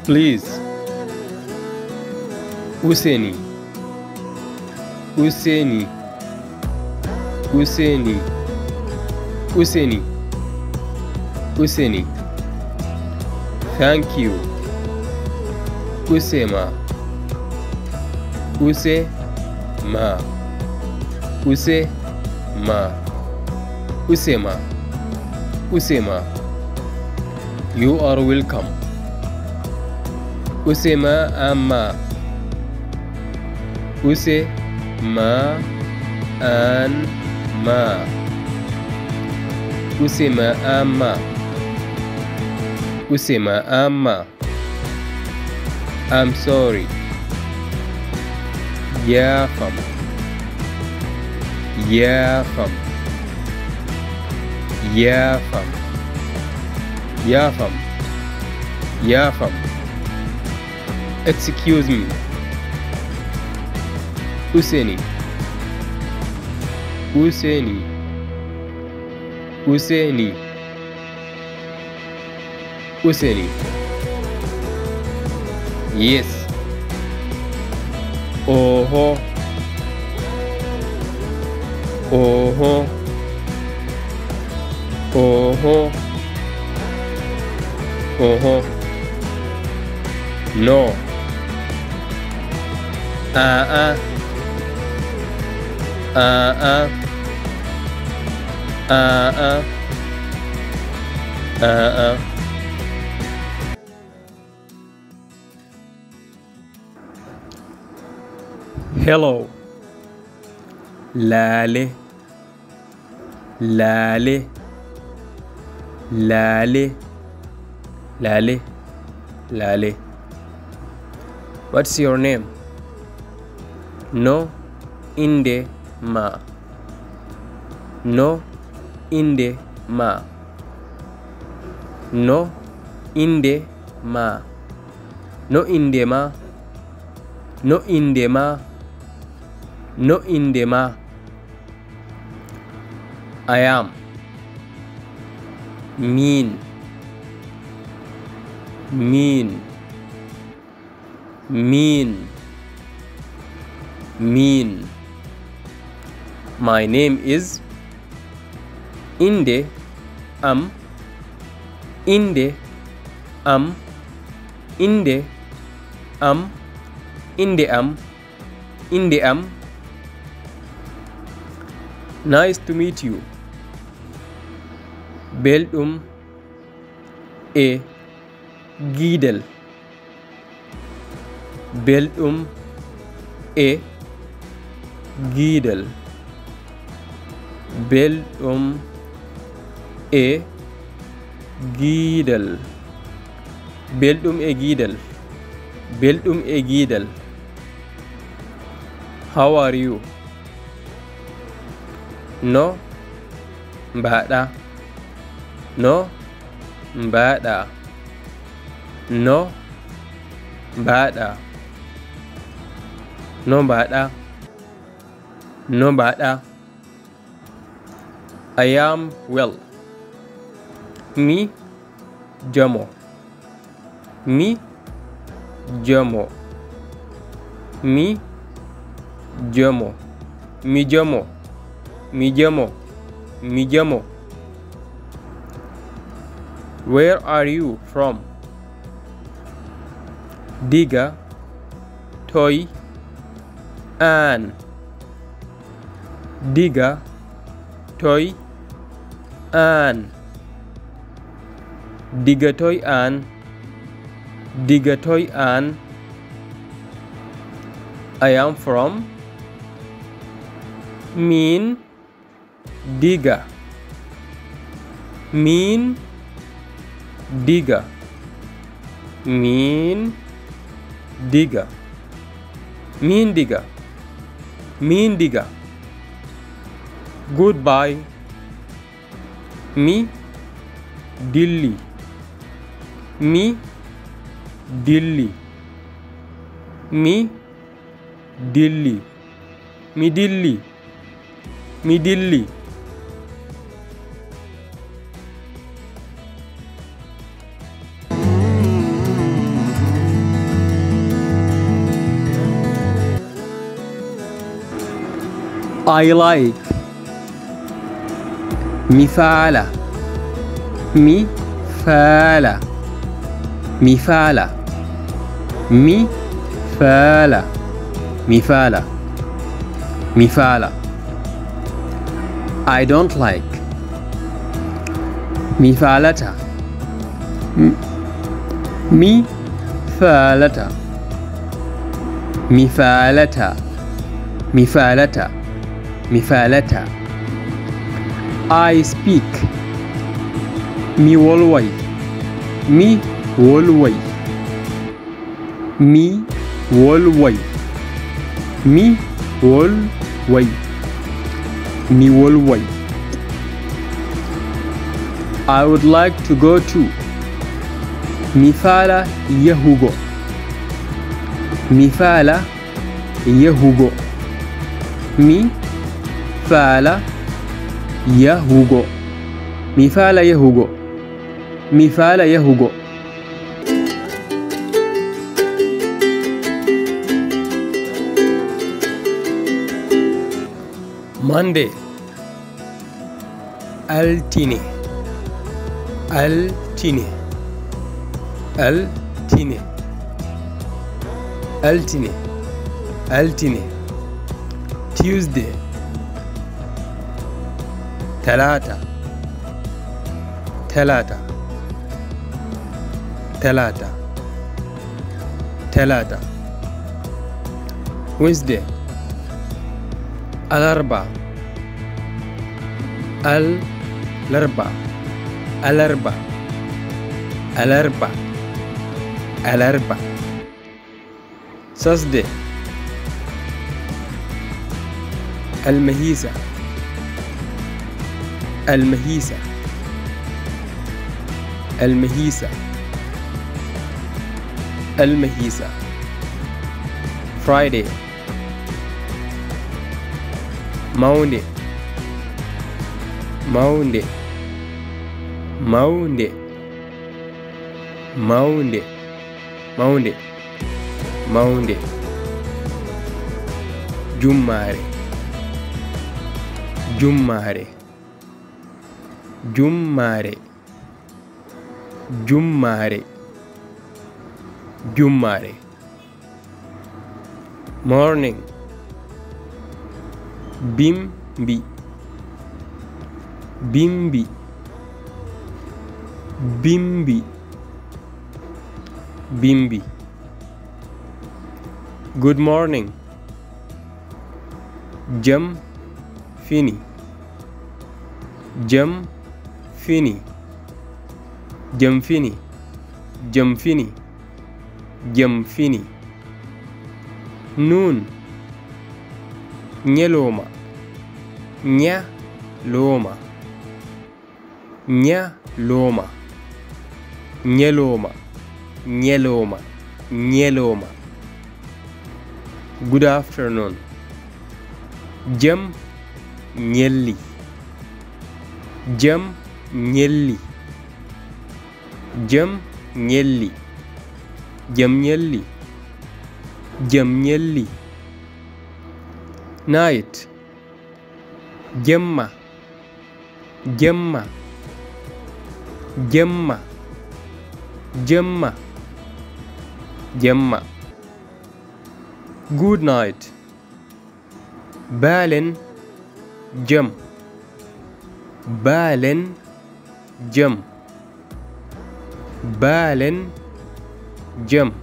Please. Useni. Useni. Useni. Useni. Useni. Thank you. Usema. Usema. Usema. Usema. Usema. You are welcome. Usema amma. Usema anma. Usema amma. Usema amma. I'm sorry. Yafam. Yafam. Yafam. Yafam. Yafam. Excuse me. Useni. Useni. Useni. Useni. Yes. Oho. Oho. Oho. Oho. No. Uh-uh. Uh-uh. Uh-uh. Uh-uh. Hello. Lale. Lale. Lale. Lale. Lale. What's your name? No. Inde ma. No. Inde ma. No. Inde ma. No inde ma. No inde ma. No inde ma. I am. Mean. Mean. Mean. Mean. My name is Inde am. Inde am. Inde am. Inde am. Inde am. Nice to meet you. Beldum e giedel. Beldum e giedel. Beldum e giedel. Beldum e giedel. Beldum e giedel. How are you? No. Mbada. No. Mbada. No. Mbada. No mbada. No mbada. I am well. Mi jamo. Mi jamo. Mi jamo. Mi jamo. Mi jamo. Mi jamo. Where are you from? Diga toy an. Diga toy an. Diga toy an. Diga toy an. I am from Mean Diga. Mean Diga. Mean Diga. Mean Diga. Mean Diga. Goodbye. Me Delhi. Me Delhi. Me Delhi. Me Delhi. Me Delhi. I like. مفعلة مفعلة مفعلة مفعلة مفعلة مفعلة. I don't like. مفعلة مفعلة مفعلة مفعلة مفعلة. I speak. مي والوي مي والوي مي والوي مي والوي مي والوي. I would like to go to. مفعلة يهوغو مفعلة يهوغو مفعلة يهوغو مفعلة يهوغو مفعلة يهوغو. Monday altine altine altine altine altine. Tuesday ثلاثة ثلاثة ثلاثة ثلاثة. Wednesday الأربعاء الأربعاء الأربعاء الأربعاء الأربعاء. Thursday المهيسة المهيسة المهيسة المهيسة. Friday Monday Monday Monday Monday Monday Monday. Jummare Jummare Jummare Jummare Jummare. Morning Bimbi Bimbi Bimbi Bimbi. Good morning Jam Fini Jam Fini Jam Fini Jam Fini Jam Fini. Noon Nyeloma Nyaloma Nyaloma Nyeloma Nyeloma Nyeloma. Good afternoon Jam Nyelli Jam Nyelli Jam Nyelli Jam Nyelli Jam Nyelli. Night Gemma Gemma Gemma Gemma Gemma. Good night Balen Jam Balen Jam Balen Jam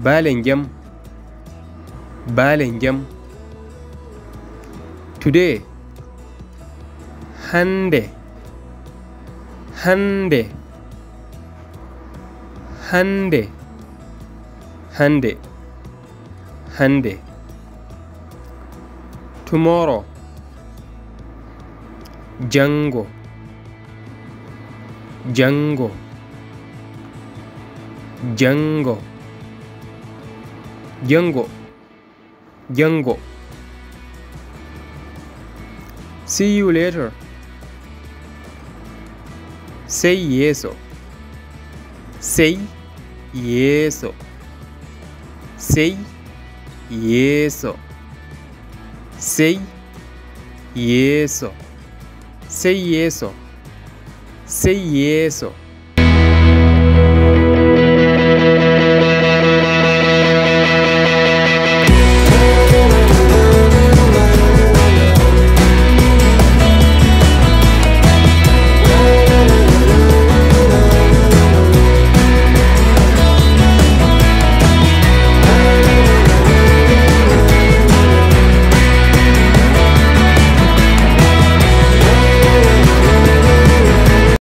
Balen Jam Balen Jam. Today Hande Hande Hande Hande Hande. Tomorrow Jango Jango Jango Jango Jango. See you later Say yeso Say yeso Say yeso Say y eso. Say eso. Say eso.